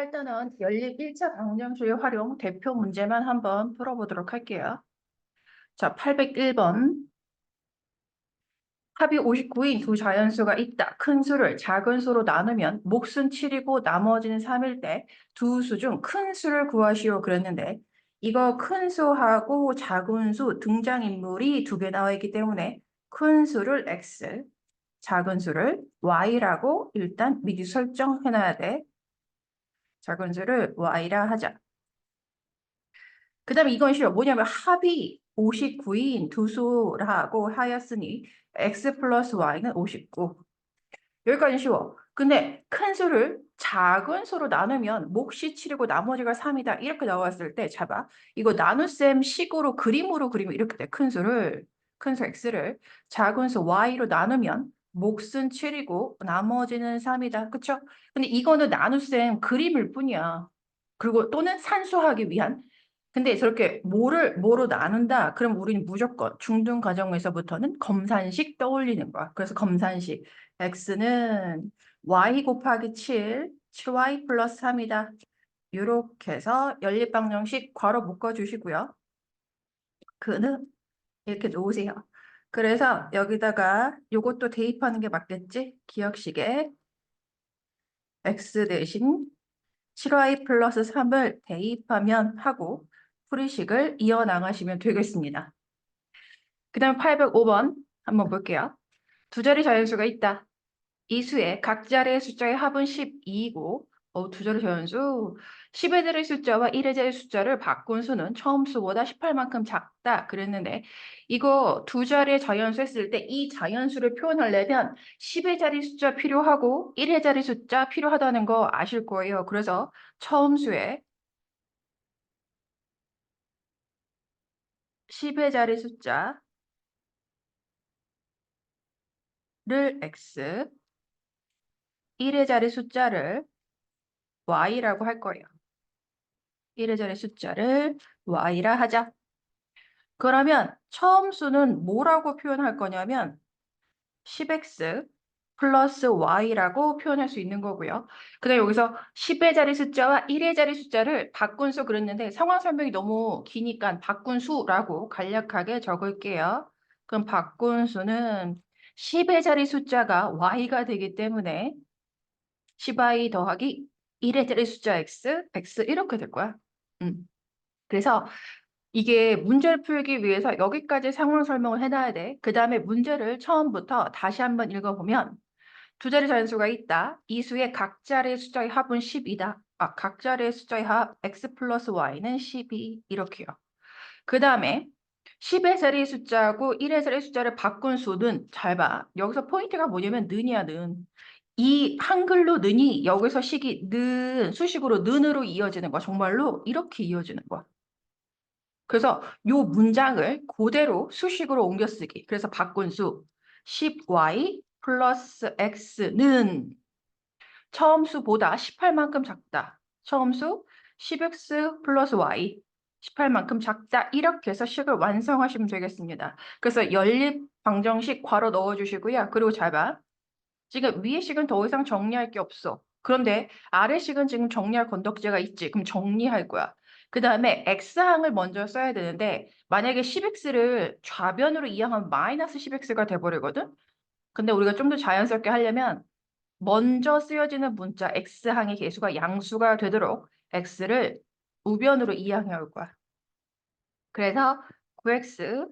일단은 연립 1차 방정식의 활용 대표 문제만 한번 풀어보도록 할게요. 자, 801번. 합이 59인 두 자연수가 있다. 큰 수를 작은 수로 나누면 몫은 7이고 나머지는 3일 때 두 수 중 큰 수를 구하시오 그랬는데 이거 큰 수하고 작은 수 등장인물이 두 개 나와 있기 때문에 큰 수를 x, 작은 수를 y라고 일단 미리 설정해놔야 돼. 작은 수를 y라 하자. 그 다음에 이건 쉬워. 뭐냐면 합이 59인 두 수라고 하였으니 x 플러스 y는 59. 여기까지 쉬워. 근데 큰 수를 작은 수로 나누면 몫이 7이고 나머지가 3이다. 이렇게 나왔을 때 잡아. 이거 나눗셈 식으로 그림으로 그리면 이렇게 돼. 큰 수 x를 작은 수 y로 나누면 몫은 7이고 나머지는 3이다. 그쵸? 근데 이거는 나눗셈 그림일 뿐이야. 그리고 또는 산수하기 위한. 근데 저렇게 뭐로 나눈다? 그럼 우리는 무조건 중등 과정에서부터는 검산식 떠올리는 거야. 그래서 검산식. x는 y 곱하기 7y 플러스 3이다. 이렇게 해서 연립방정식 괄호 묶어주시고요. 그는 이렇게 놓으세요. 그래서 여기다가 요것도 대입하는 게 맞겠지? 기억식에 x 대신 7y 플러스 3을 대입하면 하고 풀이식을 이어나가시면 되겠습니다. 그 다음 805번 한번 볼게요. 두 자리 자연수가 있다. 이 수의 각 자리의 숫자의 합은 12이고 두 자리 자연수 10의 자리 숫자와 1의 자리 숫자를 바꾼 수는 처음 수보다 18만큼 작다 그랬는데 이거 두 자리의 자연수 했을 때 이 자연수를 표현하려면 10의 자리 숫자 필요하고 1의 자리 숫자 필요하다는 거 아실 거예요. 그래서 처음 수에 10의 자리 숫자를 x, 1의 자리 숫자를 y라고 할 거예요. 1의 자리 숫자를 y라 하자. 그러면 처음 수는 뭐라고 표현할 거냐면 10x 플러스 y라고 표현할 수 있는 거고요. 그 다음에 여기서 10의 자리 숫자와 1의 자리 숫자를 바꾼 수 그랬는데 상황 설명이 너무 기니까 바꾼 수라고 간략하게 적을게요. 그럼 바꾼 수는 10의 자리 숫자가 y가 되기 때문에 10y 더하기 1의 자리 숫자 x 이렇게 될 거야. 그래서 이게 문제를 풀기 위해서 여기까지 상황 설명을 해놔야 돼. 그 다음에 문제를 처음부터 다시 한번 읽어보면 두 자리 자연수가 있다. 이 수의 각 자리의 숫자의 합은 10이다. 각 자리의 숫자의 합 x 플러스 y는 12 이렇게요. 그 다음에 10의 자리 숫자하고 1의 자리 숫자를 바꾼 수는 잘 봐. 여기서 포인트가 뭐냐면 는이야 는. 이 한글로 는이 여기서 식이 는 수식으로 는으로 이어지는 거야. 정말로 이렇게 이어지는 거야. 그래서 요 문장을 그대로 수식으로 옮겨 쓰기. 그래서 바꾼 수 10y 플러스 x는 처음 수보다 18만큼 작다. 처음 수 10x 플러스 y 18만큼 작다. 이렇게 해서 식을 완성하시면 되겠습니다. 그래서 연립 방정식 괄호 넣어주시고요. 그리고 잘 봐. 지금 위의 식은 더 이상 정리할 게 없어. 그런데 아래 식은 지금 정리할 건덕지가 있지. 그럼 정리할 거야. 그 다음에 x항을 먼저 써야 되는데 만약에 10x를 좌변으로 이항하면 마이너스 10x가 돼버리거든. 근데 우리가 좀 더 자연스럽게 하려면 먼저 쓰여지는 문자 x항의 개수가 양수가 되도록 x를 우변으로 이항해 올 거야. 그래서 9x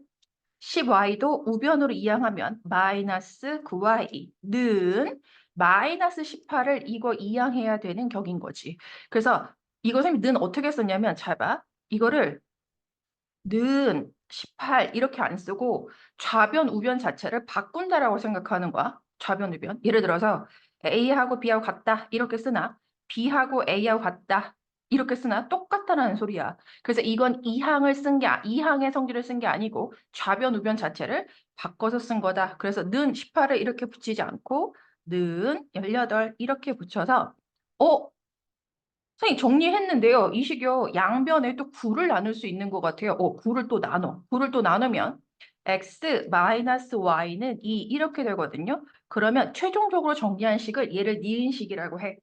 10y도 우변으로 이항하면 마이너스 9y는 마이너스 18을 이거 이항해야 되는 격인 거지. 그래서 이거 선생님 는 어떻게 썼냐면 잘 봐. 이거를 는 18 이렇게 안 쓰고 좌변 우변 자체를 바꾼다라고 생각하는 거야. 좌변 우변. 예를 들어서 A하고 B하고 같다 이렇게 쓰나 B하고 A하고 같다 이렇게 쓰나 똑같다라는 소리야. 그래서 이건 이항의 성질을 쓴 게 아니고 좌변 우변 자체를 바꿔서 쓴 거다. 그래서 는 18을 이렇게 붙이지 않고 는 18 이렇게 붙여서 선생님 정리했는데요. 이 식이요. 양변에 또 9를 나눌 수 있는 것 같아요. 9를 또 나눠. 9를 또 나누면 x 마이너스 y는 2 이렇게 되거든요. 그러면 최종적으로 정리한 식을 얘를 니은 식이라고 해.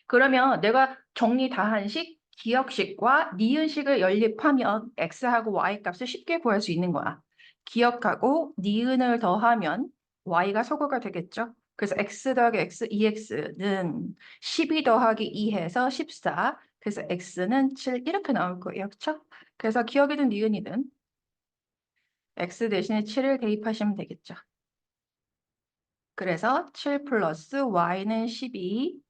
그러면 내가 정리 다 한 식, 기억식과 니은식을 연립하면 x하고 y 값을 쉽게 구할 수 있는 거야. 기억하고 니은을 더하면 y가 소거가 되겠죠. 그래서 x 더하기 x, 2x는 12 더하기 2 해서 14. 그래서 x는 7 이렇게 나올 거예요. 그렇죠? 그래서 기억이든 니은이든 x 대신에 7을 대입하시면 되겠죠. 그래서 7 플러스 y는 12,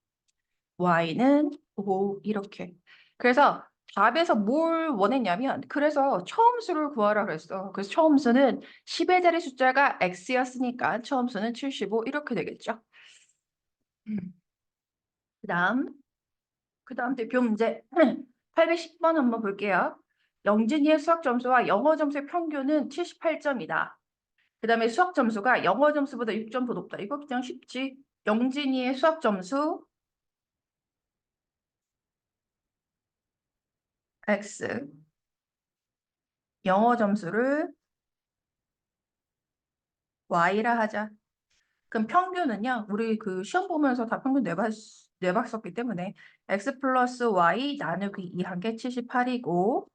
y는 5 이렇게. 그래서 답에서 뭘 원했냐면 그래서 처음수를 구하라 그랬어. 그래서 처음수는 10의 자리 숫자가 x였으니까 처음수는 75 이렇게 되겠죠. 그다음 그다음 대표 문제 810번 한번 볼게요. 영진이의 수학 점수와 영어 점수의 평균은 78점이다. 그다음에 수학 점수가 영어 점수보다 6점 더 높다. 이거 그냥 쉽지. 영진이의 수학 점수 x, 영어 점수를 y라 하자. 그럼 평균은요. 우리 그 시험 보면서 다 평균 내봤었기 때문에 x 플러스 y 나누기 2 한 게 78이고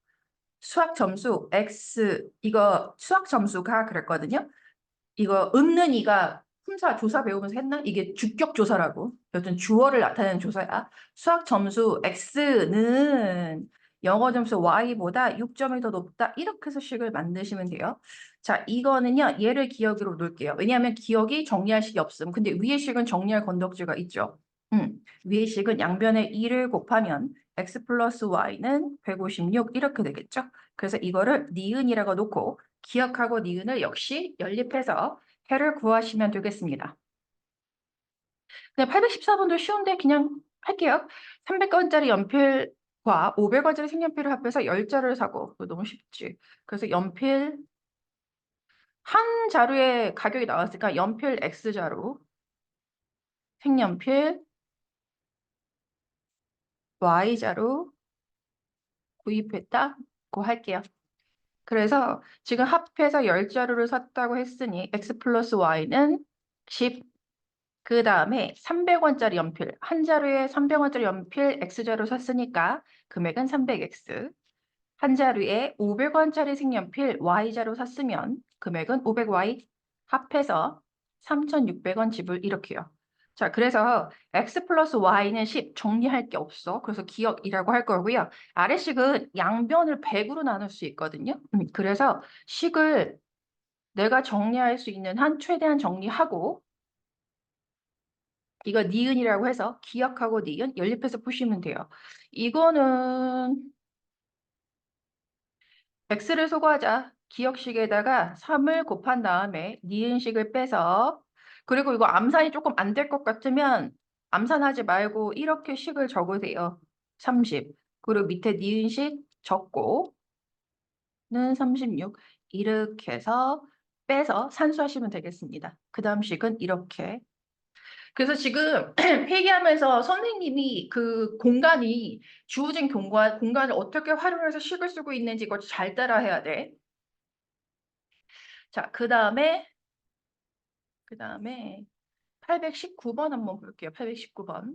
수학 점수 x 이거 수학 점수가 그랬거든요. 이거 없는 이가 품사 조사 배우면서 했나? 이게 주격 조사라고. 여튼 주어를 나타내는 조사야. 수학 점수 x는 영어 점수 y보다 6점이 더 높다. 이렇게 해서 식을 만드시면 돼요. 자, 이거는요. 얘를 기억으로 놓을게요. 왜냐하면 기억이 정리할 식이 없음. 근데 위의 식은 정리할 건덕지가 있죠. 위의 식은 양변에 2를 곱하면 x 플러스 y는 156 이렇게 되겠죠. 그래서 이거를 니은이라고 놓고 기억하고 니은을 역시 연립해서 해를 구하시면 되겠습니다. 그냥 814번도 쉬운데 그냥 할게요. 300원짜리 연필과 500원짜리 색연필을 합해서 10자를 사고. 이거 너무 쉽지. 그래서 연필 한 자루의 가격이 나왔으니까 연필 X자루, 색연필 Y자루 구입했다고 할게요. 그래서 지금 합해서 10자루를 샀다고 했으니 X 플러스 Y는 10. 그 다음에 300원짜리 연필, 한 자루에 300원짜리 연필 X자루 샀으니까 금액은 300X. 한 자루에 500원짜리 색연필 Y자루 샀으면 금액은 500Y. 합해서 3,600원 지불 이렇게요. 자, 그래서 X 플러스 Y는 10 정리할 게 없어. 그래서 기억이라고 할 거고요. 아래식은 양변을 100으로 나눌 수 있거든요. 그래서 식을 내가 정리할 수 있는 한 최대한 정리하고 이거 니은이라고 해서 기억하고 니은 연립해서 푸시면 돼요. 이거는 x를 소거하자. 기억식에다가 3을 곱한 다음에 니은식을 빼서 그리고 이거 암산이 조금 안 될 것 같으면 암산하지 말고 이렇게 식을 적으세요. 30. 그리고 밑에 니은식 적고 는 36. 이렇게 해서 빼서 산수하시면 되겠습니다. 그 다음 식은 이렇게 그래서 지금 필기하면서 선생님이 그 공간이 주어진 공간을 어떻게 활용해서 식을 쓰고 있는지 이걸 잘 따라해야 돼. 자, 그 다음에 819번 한번 볼게요. 819번.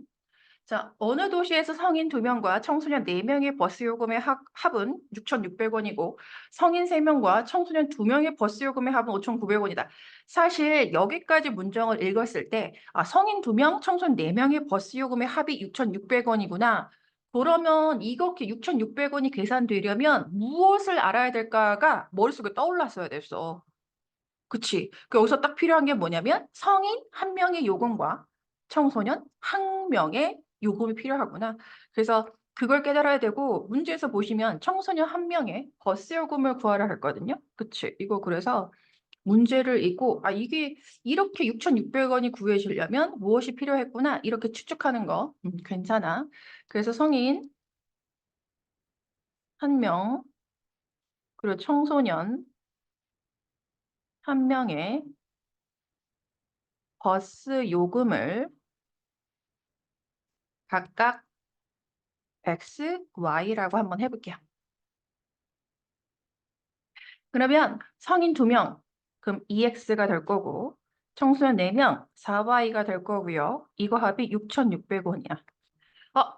자, 어느 도시에서 성인 2명과 청소년 4명의 버스 요금의 합은 6,600원이고 성인 3명과 청소년 2명의 버스 요금의 합은 5,900원이다. 사실 여기까지 문장을 읽었을 때 성인 2명, 청소년 4명의 버스 요금의 합이 6,600원이구나. 그러면 이렇게 6,600원이 계산되려면 무엇을 알아야 될까가 머릿속에 떠올랐어야 됐어. 그치? 여기서 딱 필요한 게 뭐냐면 성인 1명의 요금과 청소년 1명의 요금이 필요하구나. 그래서 그걸 깨달아야 되고 문제에서 보시면 청소년 1명의 버스 요금을 구하라 했거든요. 그치? 이거 그래서 문제를 읽고 이게 이렇게 6,600원이 구해지려면 무엇이 필요했구나. 이렇게 추측하는 거 괜찮아. 그래서 성인 1명 그리고 청소년 1명의 버스 요금을 각각 x, y라고 한번 해볼게요. 그러면 성인 2명, 그럼 2x가 될 거고 청소년 4명, 4y가 될 거고요. 이거 합이 6,600원이야.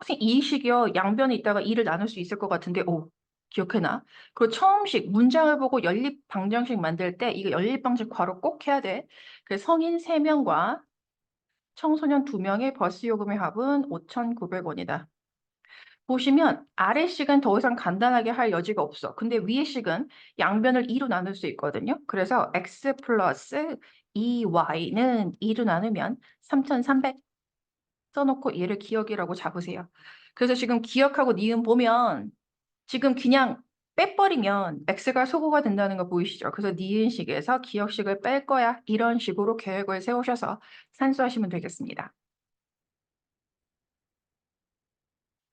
선생님, 이식이요. 양변에 있다가 이를 나눌 수 있을 것 같은데, 오, 기억해놔. 그리고 처음식, 문장을 보고 연립 방정식 만들 때, 이거 연립 방식 괄호 꼭 해야 돼. 그 성인 3명과 청소년 2명의 버스 요금의 합은 5,900원이다. 보시면 아래 식은 더 이상 간단하게 할 여지가 없어. 근데 위의 식은 양변을 2로 나눌 수 있거든요. 그래서 x 플러스 2y는 2로 나누면 3,300 써놓고 얘를 기억이라고 잡으세요. 그래서 지금 기억하고 니은 보면 지금 그냥 빼버리면 x가 소거가 된다는 거 보이시죠? 그래서 니은식에서 기억식을 뺄 거야. 이런 식으로 계획을 세우셔서 산수하시면 되겠습니다.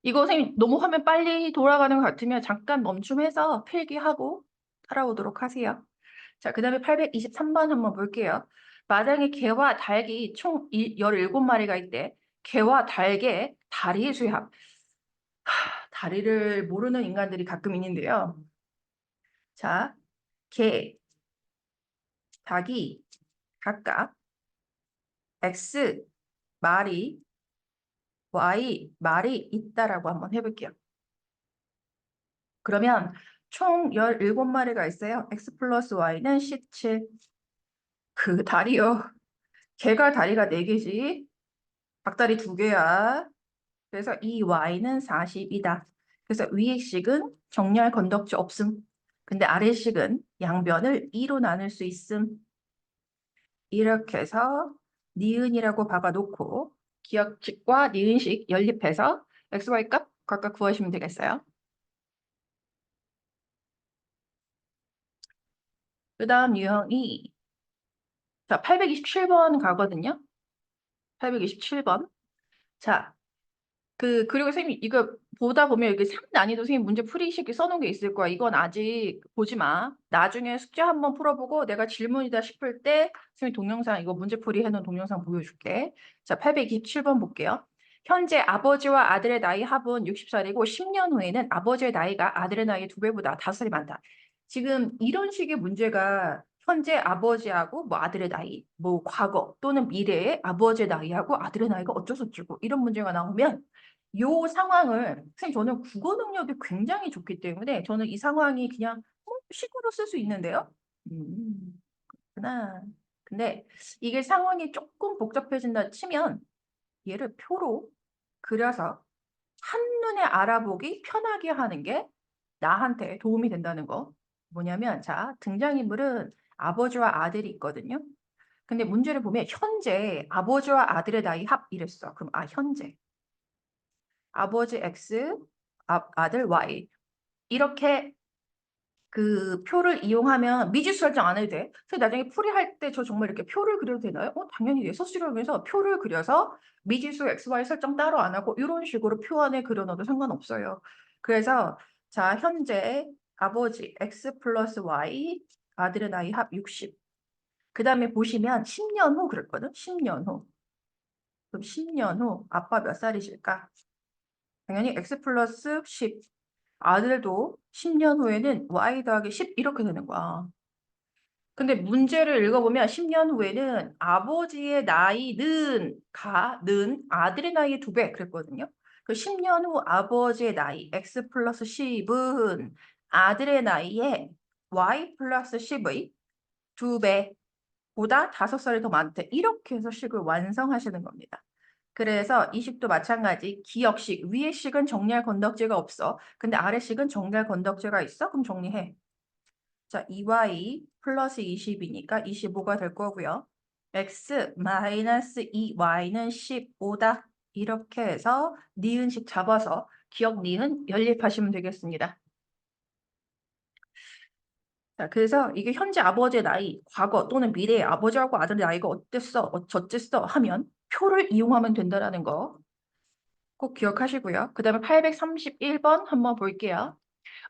이거 선생님 너무 화면 빨리 돌아가는 것 같으면 잠깐 멈춤해서 필기하고 따라오도록 하세요. 자, 그 다음에 823번 한번 볼게요. 마당에 개와 닭이 총 17마리가 있대. 개와 닭의 다리 수합. 다리를 모르는 인간들이 가끔 있는데요. 자, 개, 닭이 각각 X 마리, Y 말이 있다라고 한번 해볼게요. 그러면 총 17마리가 있어요. X 플러스 Y는 17. 그 다리요. 개가 다리가 4개지. 닭다리 2개야. 그래서 이 Y는 40이다. 그래서 위의 식은 정렬 건덕지 없음. 근데 아래 식은 양변을 2로 나눌 수 있음. 이렇게 해서 니은이라고 박아놓고 기억식과 니은식 연립해서 XY 값 각각 구하시면 되겠어요. 그 다음 유형이 자 827번 가거든요. 827번. 자, 그리고 선생님, 이거 보다 보면 여기 3난이도 선생님 문제 풀이식이 써놓은 게 있을 거야. 이건 아직 보지 마. 나중에 숙제 한번 풀어보고 내가 질문이다 싶을 때 선생님 동영상, 이거 문제 풀이 해놓은 동영상 보여줄게. 자, 827번 볼게요. 현재 아버지와 아들의 나이 합은 60살이고 10년 후에는 아버지의 나이가 아들의 나이의 2배보다 5살이 많다. 지금 이런 식의 문제가 현재 아버지하고 뭐 아들의 나이, 뭐 과거 또는 미래의 아버지의 나이하고 아들의 나이가 어쩌고저쩌고 이런 문제가 나오면 요 상황을 선생님 저는 국어 능력이 굉장히 좋기 때문에 저는 이 상황이 그냥 식으로 쓸 수 있는데요. 그렇구나. 근데 이게 상황이 조금 복잡해진다 치면 얘를 표로 그려서 한눈에 알아보기 편하게 하는 게 나한테 도움이 된다는 거. 뭐냐면 자 등장인물은 아버지와 아들이 있거든요. 근데 문제를 보면 현재 아버지와 아들의 나이 합 이랬어. 그럼 현재 아버지 X, 아들 Y. 이렇게 그 표를 이용하면 미지수 설정 안 해도 돼. 그래서 나중에 풀이할 때 저 정말 이렇게 표를 그려도 되나요? 당연히 돼. 서술하면서 표를 그려서 미지수 X, Y 설정 따로 안 하고 이런 식으로 표 안에 그려놔도 상관없어요. 그래서 자 현재 아버지 X 플러스 Y, 아들의 나이 합 60. 그 다음에 보시면 10년 후 그랬거든. 10년 후. 그럼 10년 후 아빠 몇 살이실까? 당연히 x 플러스 10. 아들도 10년 후에는 y 더하기 10 이렇게 되는 거야. 근데 문제를 읽어보면 10년 후에는 아버지의 나이는 아들의 나이의 2배 그랬거든요. 그 10년 후 아버지의 나이 x 플러스 10은 아들의 나이에 y 플러스 10의 2배보다 5살이 더 많대. 이렇게 해서 식을 완성하시는 겁니다. 그래서 이 식도 마찬가지 기억식 위의 식은 정리할 건덕지가 없어. 근데 아래 식은 정리할 건덕지가 있어? 그럼 정리해. 자 2y 플러스 20이니까 25가 될 거고요. x 마이너스 2y는 15다. 이렇게 해서 니은식 잡아서 기억 니은 연립하시면 되겠습니다. 자, 그래서 이게 현재 아버지의 나이, 과거 또는 미래의 아버지하고 아들의 나이가 어땠어, 어쨌어 하면 표를 이용하면 된다는 거 꼭 기억하시고요. 그 다음에 831번 한번 볼게요.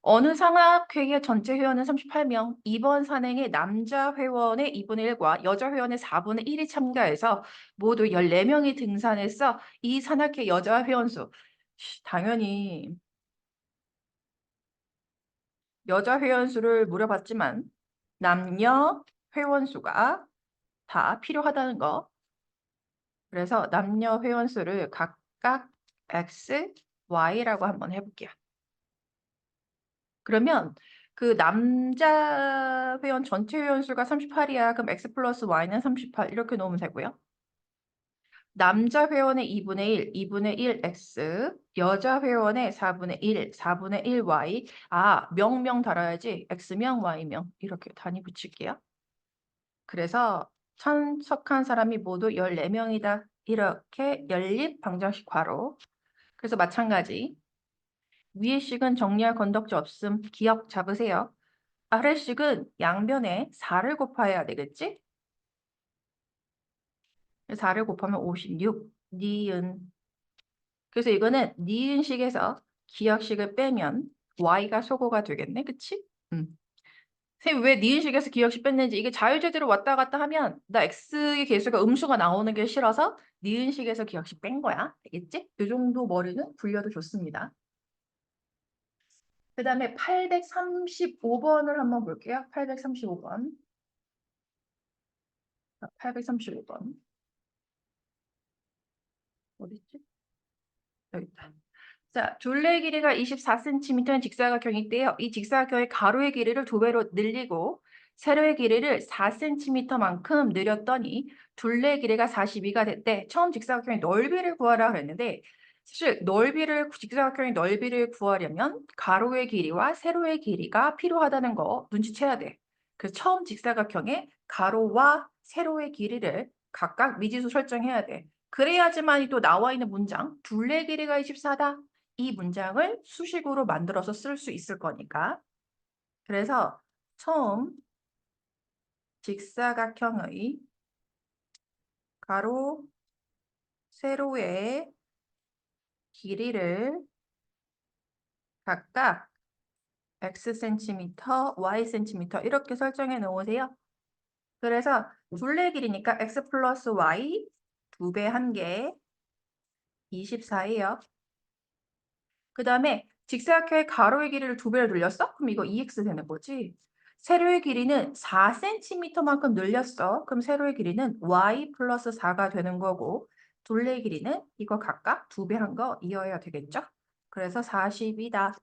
어느 상학회의 전체 회원은 38명, 이번 산행에 남자 회원의 2분의 1과 여자 회원의 4분의 1이 참가해서 모두 14명이 등산했어. 이 산악회 여자 회원 수. 당연히 여자 회원 수를 물어봤지만 남녀 회원 수가 다 필요하다는 거. 그래서 남녀 회원 수를 각각 x, y라고 한번 해볼게요. 그러면 그 남자 회원 전체 회원 수가 38이야. 그럼 x 플러스 y는 38 이렇게 놓으면 되고요. 남자 회원의 2분의 1, 2분의 1 x, 여자 회원의 4분의 1, 4분의 1 y. 아, 명명 달아야지. x명, y명 이렇게 단위 붙일게요. 그래서 참석한 사람이 모두 14명이다. 이렇게 연립 방정식 괄호. 그래서 마찬가지. 위의 식은 정리할 건덕지 없음. 기억 잡으세요. 아래 식은 양변에 4를 곱해야 되겠지? 4를 곱하면 56. 니은. 그래서 이거는 니은식에서 기억식을 빼면 y가 소거가 되겠네. 그치? 선생님 왜 니은식에서 기억식 뺐는지 이게 자유제대로 왔다 갔다 하면 나 x의 개수가 음수가 나오는 게 싫어서 니은식에서 기억식 뺀 거야. 알겠지? 이 정도 머리는 굴려도 좋습니다. 그 다음에 835번을 한번 볼게요. 835번. 835번. 어딨지? 여기 있다. 자, 둘레 길이가 24cm인 직사각형인데요. 이 직사각형의 가로의 길이를 2배로 늘리고 세로의 길이를 4cm만큼 늘렸더니 둘레 길이가 42가 됐대. 처음 직사각형의 넓이를 구하라 그랬는데 사실 직사각형의 넓이를 구하려면 가로의 길이와 세로의 길이가 필요하다는 거 눈치채야 돼. 그래서 처음 직사각형의 가로와 세로의 길이를 각각 미지수 설정해야 돼. 그래야지만이 또 나와 있는 문장 둘레 길이가 24다. 이 문장을 수식으로 만들어서 쓸 수 있을 거니까. 그래서 처음 직사각형의 가로, 세로의 길이를 각각 xcm, ycm 이렇게 설정해 놓으세요. 그래서 둘레 길이니까 x 플러스 y 2배 한 개 24예요. 그 다음에 직사각형의 가로의 길이를 2배로 늘렸어? 그럼 이거 2x 되는 거지. 세로의 길이는 4cm만큼 늘렸어. 그럼 세로의 길이는 y 플러스 4가 되는 거고 둘레의 길이는 이거 각각 2배 한 거 이어야 되겠죠? 그래서 40이다.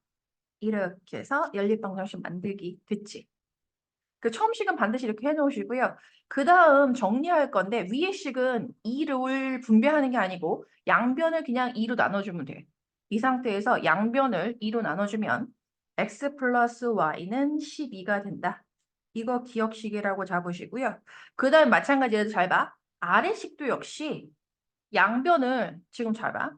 이렇게 해서 연립방정식 만들기 됐지. 그 처음 식은 반드시 이렇게 해놓으시고요. 그 다음 정리할 건데 위의 식은 2를 분배하는 게 아니고 양변을 그냥 2로 나눠주면 돼. 이 상태에서 양변을 2로 나눠주면 x 플러스 y는 12가 된다. 이거 기억식이라고 잡으시고요. 그 다음 마찬가지로 잘 봐. 아래식도 역시 양변을 지금 잘 봐.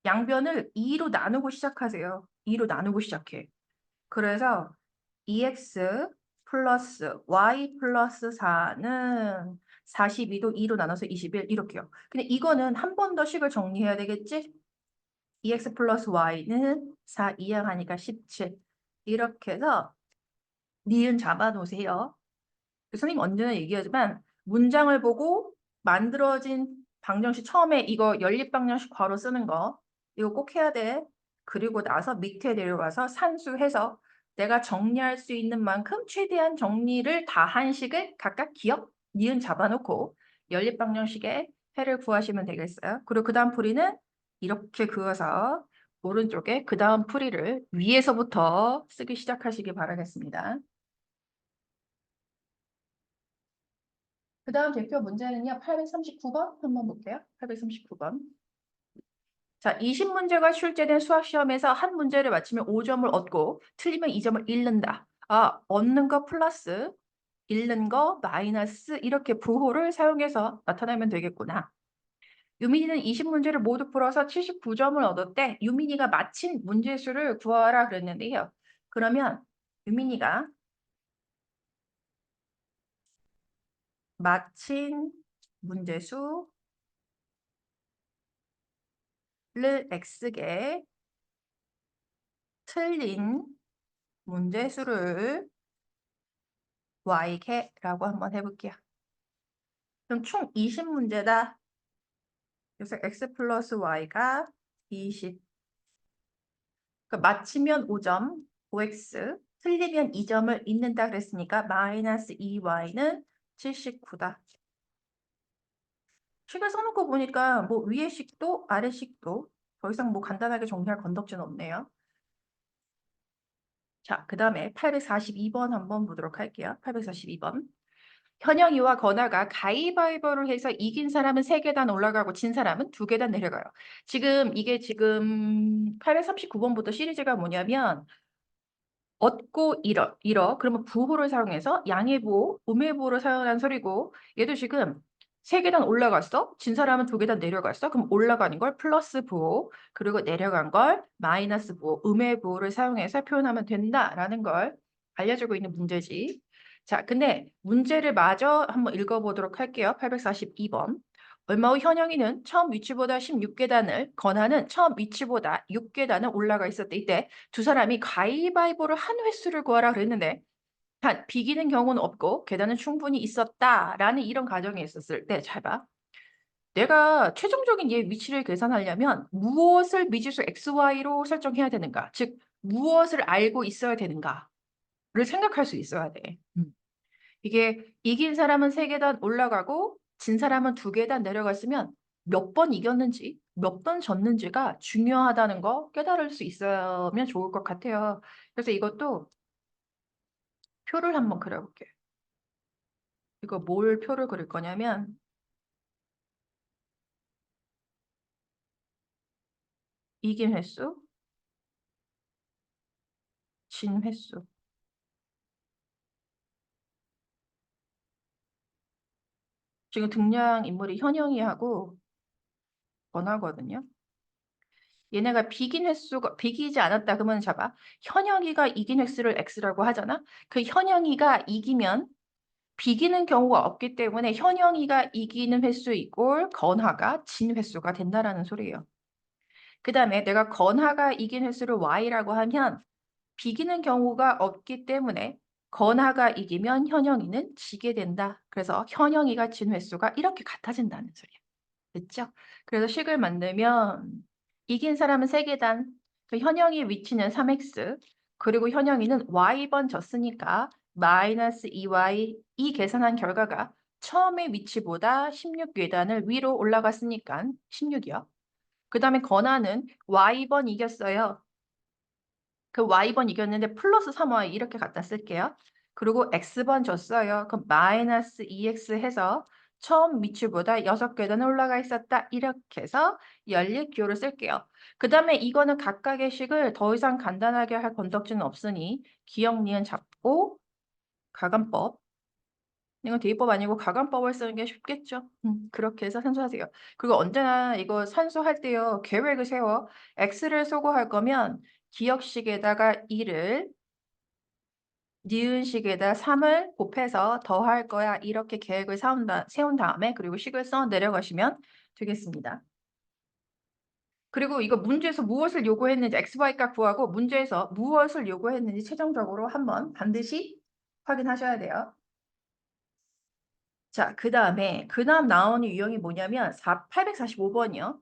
양변을 2로 나누고 시작하세요. 2로 나누고 시작해. 그래서 2x 플러스 y 플러스 4는 42도 2로 나눠서 21 이렇게요. 근데 이거는 한 번 더 식을 정리해야 되겠지? 2x 플러스 y는 4 이항하니까 17 이렇게 해서 니은 잡아놓으세요. 선생님 언제나 얘기하지만 문장을 보고 만들어진 방정식 처음에 이거 연립방정식 괄호 쓰는 거 이거 꼭 해야 돼. 그리고 나서 밑에 내려와서 산수해서 내가 정리할 수 있는 만큼 최대한 정리를 다 한 식을 각각 기억, 니은 잡아놓고 연립방정식의 해를 구하시면 되겠어요. 그리고 그 다음 풀이는 이렇게 그어서 오른쪽에 그 다음 풀이를 위에서부터 쓰기 시작하시기 바라겠습니다. 그 다음 대표 문제는요. 839번 한번 볼게요. 839번. 자, 20문제가 출제된 수학시험에서 한 문제를 맞히면 5점을 얻고 틀리면 2점을 잃는다. 아, 얻는 거 플러스 잃는 거 마이너스 이렇게 부호를 사용해서 나타내면 되겠구나. 유민이는 20문제를 모두 풀어서 79점을 얻었대. 유민이가 맞힌 문제 수를 구하라 그랬는데요. 그러면 유민이가 맞힌 문제수 를 x개 틀린 문제수를 y개라고 한번 해볼게요. 그럼 총 20문제다. 그래서 x 플러스 y가 20. 그러니까 맞히면 5점, 5x, 틀리면 2점을 잃는다 그랬으니까 마이너스 2y는 79다. 식을 써놓고 보니까 뭐 위의 식도 아래 식도 더 이상 뭐 간단하게 정리할 건덕지는 없네요. 자, 그 다음에 842번 한번 보도록 할게요. 842번. 현영이와 건아가 가위바위보를 해서 이긴 사람은 3계단 올라가고 진 사람은 2계단 내려가요. 이게 지금 839번부터 시리즈가 뭐냐면 얻고 잃어. 그러면 부호를 사용해서 양해부호, 음해부호를 사용한 소리고 얘도 지금 3계단 올라갔어. 진 사람은 2계단 내려갔어. 그럼 올라가는 걸 플러스 부호, 그리고 내려간 걸 마이너스 부호, 음해부호를 사용해서 표현하면 된다라는 걸 알려주고 있는 문제지. 자, 근데 문제를 마저 한번 읽어보도록 할게요. 842번. 얼마 후 현영이는 처음 위치보다 16계단을, 건하는 처음 위치보다 6계단을 올라가 있었대. 이때 두 사람이 가위바위보를 한 횟수를 구하라 그랬는데 단 비기는 경우는 없고 계단은 충분히 있었다라는 이런 가정이 있었을 때 잘 봐. 내가 최종적인 얘 위치를 계산하려면 무엇을 미지수 XY로 설정해야 되는가? 즉 무엇을 알고 있어야 되는가를 생각할 수 있어야 돼. 이게 이긴 사람은 3계단 올라가고 진 사람은 2계단 내려갔으면 몇 번 이겼는지 몇 번 졌는지가 중요하다는 거 깨달을 수 있으면 좋을 것 같아요. 그래서 이것도 표를 한번 그려볼게요. 이거 뭘 표를 그릴 거냐면 이긴 횟수, 진 횟수. 지금 등장인물이 현영이하고 권하거든요. 얘네가 비기지 않았다 그러면 잡아. 현영이가 이긴 횟수를 X라고 하잖아. 그 현영이가 이기면 비기는 경우가 없기 때문에 현영이가 이기는 횟수 이꼴 건하가 진 횟수가 된다라는 소리예요. 그 다음에 내가 건하가 이긴 횟수를 Y라고 하면 비기는 경우가 없기 때문에 건하가 이기면 현영이는 지게 된다. 그래서 현영이가 진 횟수가 이렇게 같아진다는 소리야. 됐죠? 그래서 식을 만들면 이긴 사람은 3계단, 그 현영이의 위치는 3x, 그리고 현영이는 y번 졌으니까 마이너스 2y 이 계산한 결과가 처음의 위치보다 16계단을 위로 올라갔으니까 16이요. 그 다음에 건하는 y번 이겼어요. 그 y번 이겼는데 플러스 3y 이렇게 갖다 쓸게요. 그리고 x번 줬어요. 그럼 마이너스 2x 해서 처음 위치보다 6계단 올라가 있었다. 이렇게 해서 연립 기호를 쓸게요. 그 다음에 이거는 각각의 식을 더 이상 간단하게 할 건덕지는 없으니 기억, 니은 잡고 가감법. 이건 대입법 아니고 가감법을 쓰는 게 쉽겠죠. 그렇게 해서 산수하세요. 그리고 언제나 이거 산수할 때요. 계획을 세워. x를 소거할 거면 기억식에다가 2를 니은식에다 3을 곱해서 더할 거야. 이렇게 계획을 세운 다음에 그리고 식을 써 내려가시면 되겠습니다. 그리고 이거 문제에서 무엇을 요구했는지 XY값 구하고 문제에서 무엇을 요구했는지 최종적으로 한번 반드시 확인하셔야 돼요. 자, 그 다음 나오는 유형이 뭐냐면 845번이요.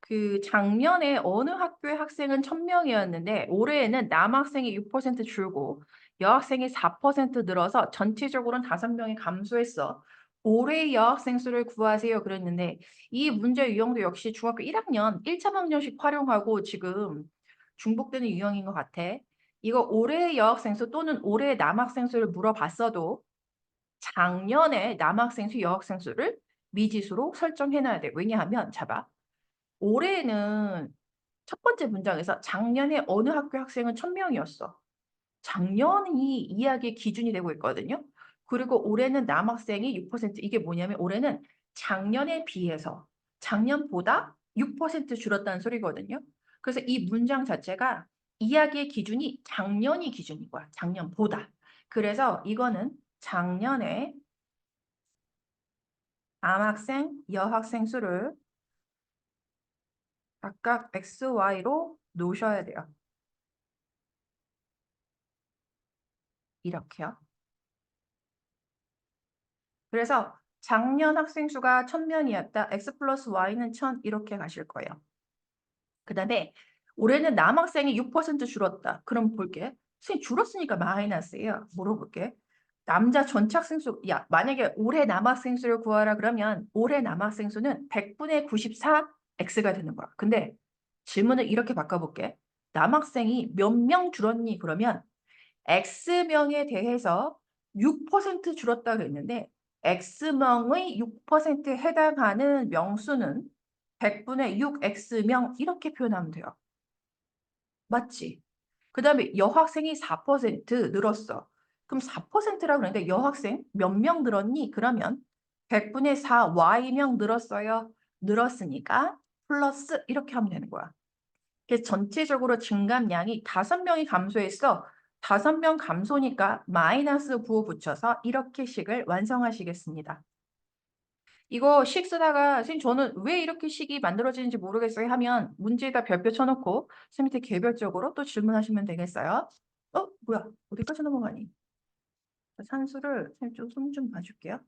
그 작년에 어느 학교의 학생은 1000명이었는데 올해에는 남학생이 6% 줄고 여학생이 4% 늘어서 전체적으로는 5명이 감소했어. 올해의 여학생 수를 구하세요. 그랬는데 이 문제 유형도 역시 중학교 1학년 1차 방정식 활용하고 지금 중복되는 유형인 것 같아. 이거 올해의 여학생 수 또는 올해의 남학생 수를 물어봤어도 작년에 남학생 수, 여학생 수를 미지수로 설정해놔야 돼. 왜냐하면 잡아. 올해는 첫 번째 문장에서 작년에 어느 학교 학생은 1000명이었어. 작년이 이야기의 기준이 되고 있거든요. 그리고 올해는 남학생이 6%. 이게 뭐냐면 올해는 작년에 비해서 작년보다 6% 줄었다는 소리거든요. 그래서 이 문장 자체가 이야기의 기준이 작년이 기준인 거야. 작년보다. 그래서 이거는 작년에 남학생, 여학생 수를 각각 X, Y로 놓으셔야 돼요. 이렇게요. 그래서 작년 학생 수가 1000명이었다. X 플러스 Y는 1000 이렇게 가실 거예요. 그 다음에 올해는 남학생이 6% 줄었다. 그럼 볼게. 선생님 줄었으니까 마이너스예요. 물어볼게. 남자 전체 학생 수, 야, 만약에 올해 남학생 수를 구하라 그러면 올해 남학생 수는 100분의 94 X가 되는 거야. 근데 질문을 이렇게 바꿔볼게. 남학생이 몇 명 줄었니? 그러면 X명에 대해서 6% 줄었다 그랬는데 X명의 6%에 해당하는 명수는 100분의 6X명 이렇게 표현하면 돼요. 맞지? 그 다음에 여학생이 4% 늘었어. 그럼 4%라고 그러는데 여학생 몇 명 늘었니? 그러면 100분의 4 Y명 늘었어요. 늘었으니까 플러스 이렇게 하면 되는 거야. 그래서 전체적으로 증감량이 5명이 감소했어. 5명 감소니까 마이너스 9 붙여서 이렇게 식을 완성하시겠습니다. 이거 식 쓰다가 선생님 저는 왜 이렇게 식이 만들어지는지 모르겠어요 하면 문제에다 별표 쳐놓고 선생님한테 개별적으로 또 질문하시면 되겠어요. 뭐야 어디까지 넘어가니? 산수를 선생님 좀 손 좀 봐줄게요.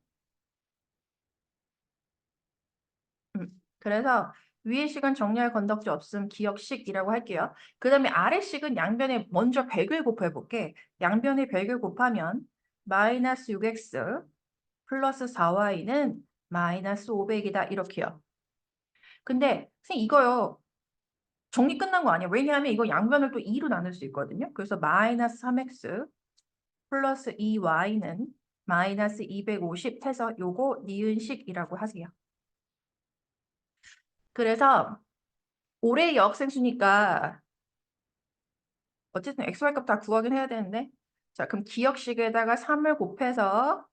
그래서 위의 식은 정리할 건덕지 없음 기억식이라고 할게요. 그 다음에 아래 식은 양변에 먼저 100을 곱해볼게. 양변에 100을 곱하면 마이너스 6x 플러스 4y는 마이너스 500이다 이렇게요. 근데 선생님 이거요. 정리 끝난 거 아니에요. 왜냐하면 이거 양변을 또 2로 나눌 수 있거든요. 그래서 마이너스 3x 플러스 2y는 마이너스 250 해서 요거 니은식이라고 하세요. 그래서 올해 여학생수니까 어쨌든 XY 값 다 구하긴 해야 되는데 자 그럼 기억식에다가 3을 곱해서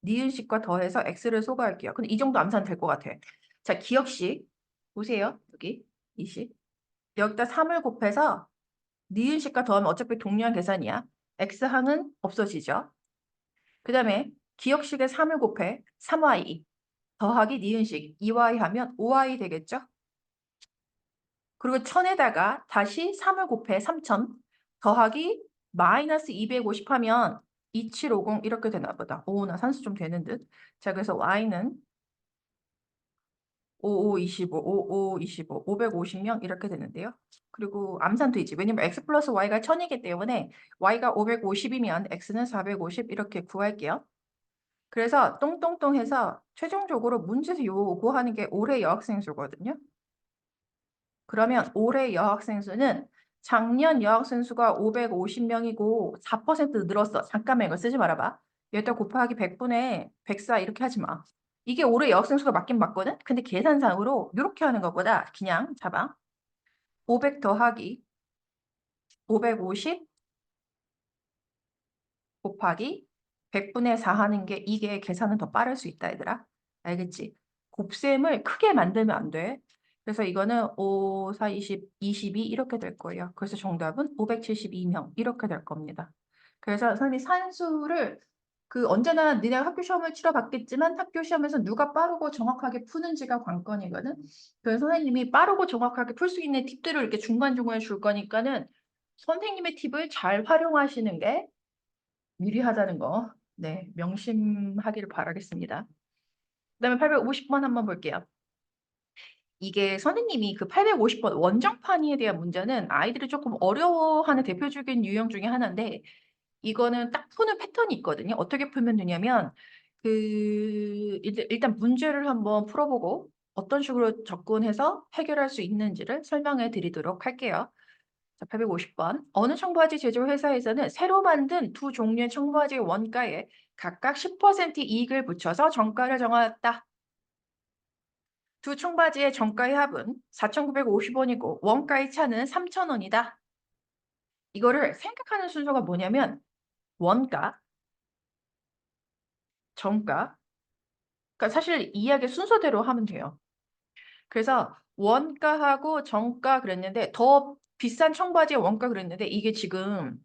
니은식과 더해서 X를 소거할게요. 근데 이 정도 암산 될 것 같아. 자 기억식 보세요. 여기 이 식. 여기다 3을 곱해서 니은식과 더하면 어차피 동일한 계산이야. X항은 없어지죠. 그 다음에 기억식에 3을 곱해 3y 더하기 니은식 2y 하면 5y 되겠죠? 그리고 1000에다가 다시 3을 곱해 3000 더하기 마이너스 250 하면 2750 이렇게 되나 보다. 오, 나 산수 좀 되는 듯. 자, 그래서 y는 5525, 5525, 550명 이렇게 되는데요. 그리고 암산 되지. 왜냐면 x 플러스 y가 1000이기 때문에 y가 550이면 x는 450 이렇게 구할게요. 그래서 똥똥똥 해서 최종적으로 문제에서 요구하는 게 올해 여학생 수거든요. 그러면 올해 여학생 수는 작년 여학생 수가 550명이고 4% 늘었어. 잠깐만 이거 쓰지 말아봐. 여기다 곱하기 100분의 104 이렇게 하지 마. 이게 올해 여학생 수가 맞긴 맞거든? 근데 계산상으로 이렇게 하는 것보다 그냥 잡아. 500 더하기 550 곱하기 100분의 4 하는 게 이게 계산은 더 빠를 수 있다 얘들아. 알겠지? 곱셈을 크게 만들면 안 돼. 그래서 이거는 5, 4, 20, 22 이렇게 될 거예요. 그래서 정답은 572명 이렇게 될 겁니다. 그래서 선생님이 산수를 언제나 니네가 학교 시험을 치러봤겠지만 학교 시험에서 누가 빠르고 정확하게 푸는지가 관건이거든. 그래서 선생님이 빠르고 정확하게 풀 수 있는 팁들을 이렇게 중간중간에 줄 거니까는 선생님의 팁을 잘 활용하시는 게 유리하다는 거, 네, 명심하기를 바라겠습니다. 그다음에 850번 한번 볼게요. 이게 선생님이 그 850번 원정판이에 대한 문제는 아이들이 조금 어려워하는 대표적인 유형 중에 하나인데 이거는 딱 푸는 패턴이 있거든요. 어떻게 풀면 되냐면 일단 문제를 한번 풀어보고 어떤 식으로 접근해서 해결할 수 있는지를 설명해 드리도록 할게요. 자, 850번. 어느 청바지 제조 회사에서는 새로 만든 두 종류의 청바지 원가에 각각 10% 이익을 붙여서 정가를 정하였다. 두 청바지의 정가의 합은 4,950원이고 원가의 차는 3,000원이다. 이거를 생각하는 순서가 뭐냐면 원가, 정가. 그러니까 사실 이야기 순서대로 하면 돼요. 그래서 원가하고 정가 그랬는데 더 비싼 청바지의 원가 그랬는데 이게 지금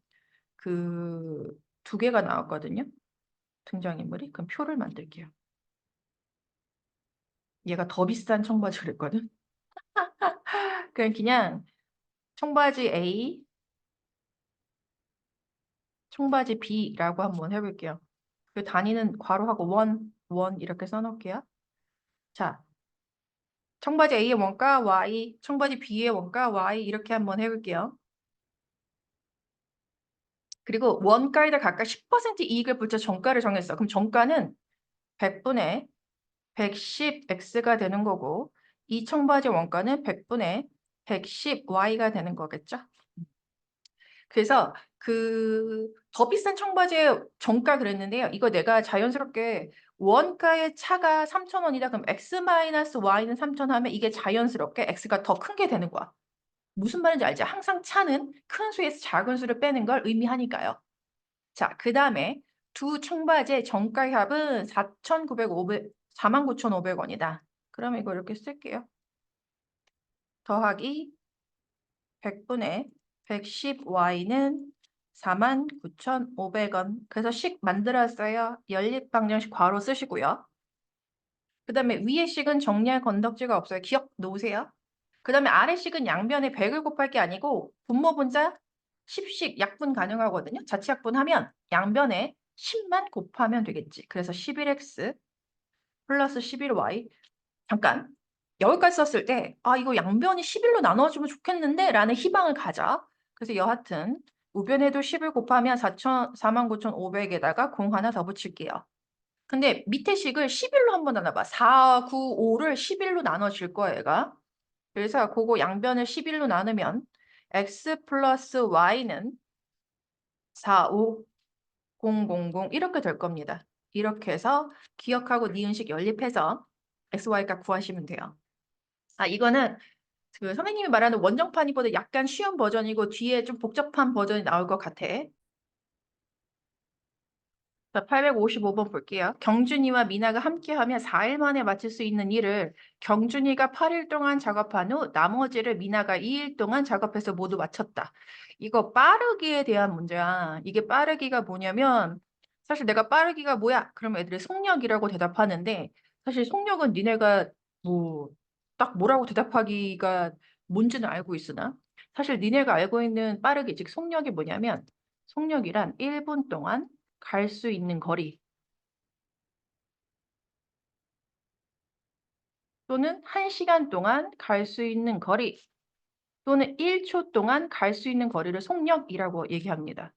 두 개가 나왔거든요. 등장인물이. 그럼 표를 만들게요. 얘가 더 비싼 청바지 그랬거든. 그냥 청바지 A, 청바지 B라고 한번 해볼게요. 그 단위는 괄호하고 원 이렇게 써놓을게요. 자, 청바지 A의 원가 Y, 청바지 B의 원가 Y 이렇게 한번 해볼게요. 그리고 원가에다 각각 10% 이익을 붙여 정가를 정했어. 그럼 정가는 100분의 110x가 되는 거고 이 청바지 원가는 100분의 110y가 되는 거겠죠? 그래서 더 비싼 청바지의 정가 그랬는데요. 이거 내가 자연스럽게 원가의 차가 3,000원이다. 그럼 x-y는 3,000 하면 이게 자연스럽게 x가 더 큰 게 되는 거야. 무슨 말인지 알지? 항상 차는 큰 수에서 작은 수를 빼는 걸 의미하니까요. 자, 그 다음에 두 청바지의 정가 합은 49,500원이다. 그러면 이거 이렇게 쓸게요. 더하기 100분의 110y는 49,500원. 그래서 식 만들었어요. 연립방정식 괄호 쓰시고요. 그 다음에 위의 식은 정리할 건덕지가 없어요. 기억 놓으세요. 그 다음에 아래 식은 양변에 100을 곱할 게 아니고 분모 분자 10씩 약분 가능하거든요. 자취약분하면 양변에 10만 곱하면 되겠지. 그래서 11x 플러스 11y. 잠깐. 여기까지 썼을 때 이거 양변이 11로 나눠주면 좋겠는데 라는 희망을 가자. 그래서 여하튼 우변에도 10을 곱하면 49,500에다가 0 하나 더 붙일게요. 근데 밑에 식을 11로 한번 나눠봐. 4, 9, 5를 11로 나눠줄 거야, 얘가. 그래서 그거 양변을 11로 나누면 x 플러스 y는 4, 5, 0, 0, 0 이렇게 될 겁니다. 이렇게 해서 기억하고 니은식 연립해서 x, y값 구하시면 돼요. 이거는 그 선생님이 말하는 원정판이보다 약간 쉬운 버전이고 뒤에 좀 복잡한 버전이 나올 것 같아. 자, 855번 볼게요. 경준이와 미나가 함께하면 4일 만에 마칠 수 있는 일을 경준이가 8일 동안 작업한 후 나머지를 미나가 2일 동안 작업해서 모두 마쳤다. 이거 빠르기에 대한 문제야. 이게 빠르기가 뭐냐면 사실 내가 빠르기가 뭐야? 그러면 애들이 속력이라고 대답하는데 사실 속력은 니네가 뭐 딱 뭐라고 대답하기가 뭔지는 알고 있으나 사실 니네가 알고 있는 빠르기 즉 속력이 뭐냐면 속력이란 1분 동안 갈 수 있는 거리 또는 1시간 동안 갈 수 있는 거리 또는 1초 동안 갈 수 있는 거리를 속력이라고 얘기합니다.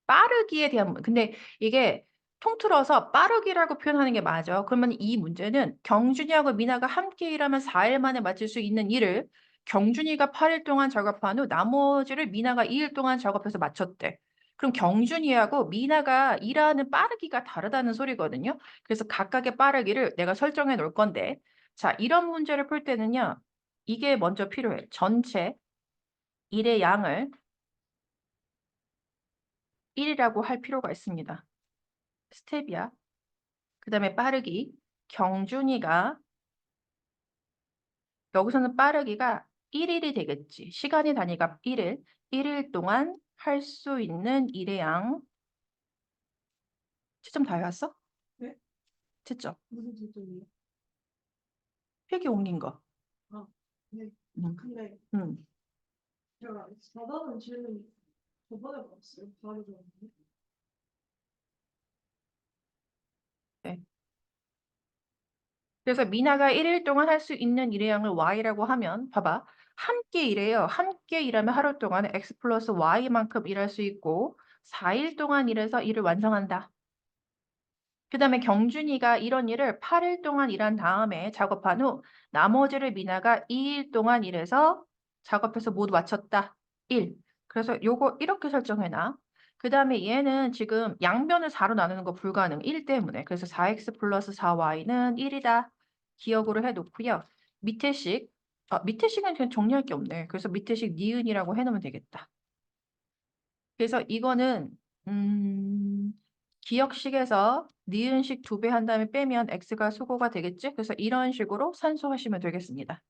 빠르기에 대한 근데 이게 통틀어서 빠르기라고 표현하는 게 맞아. 그러면 이 문제는 경준이하고 미나가 함께 일하면 4일 만에 마칠 수 있는 일을 경준이가 8일 동안 작업한 후 나머지를 미나가 2일 동안 작업해서 마쳤대. 그럼 경준이하고 미나가 일하는 빠르기가 다르다는 소리거든요. 그래서 각각의 빠르기를 내가 설정해 놓을 건데 자, 이런 문제를 풀 때는요. 이게 먼저 필요해. 전체 일의 양을 1이라고 할 필요가 있습니다. 스텝이야. 그 다음에 빠르기. 경준이가 여기서는 빠르기가 1일이 되겠지. 시간의 단위가 1일. 1일 동안 할 수 있는 일의 양. 채점 다 해왔어? 네? 채점. 무슨 질문이요? 필기 옮긴 거. 네. 음. 근데 제가 4번은 질문이 저번에 봤어요. 바로 줬는데. 네. 그래서 미나가 1일 동안 할 수 있는 일의 양을 y라고 하면 봐봐. 함께 일해요. 함께 일하면 하루 동안 x 플러스 y만큼 일할 수 있고 4일 동안 일해서 일을 완성한다. 그 다음에 경준이가 이런 일을 8일 동안 일한 다음에 작업한 후 나머지를 미나가 2일 동안 일해서 작업해서 모두 마쳤다. 1. 그래서 요거 이렇게 설정해놔. 그 다음에 얘는 지금 양변을 4로 나누는 거 불가능. 1 때문에. 그래서 4x 플러스 4y는 1이다. 기억으로 해놓고요. 밑에 식. 밑에 식은 그냥 정리할 게 없네. 그래서 밑에 식 니은이라고 해놓으면 되겠다. 그래서 이거는 기억식에서 니은식 2배 한 다음에 빼면 x가 수고가 되겠지? 그래서 이런 식으로 산수하시면 되겠습니다.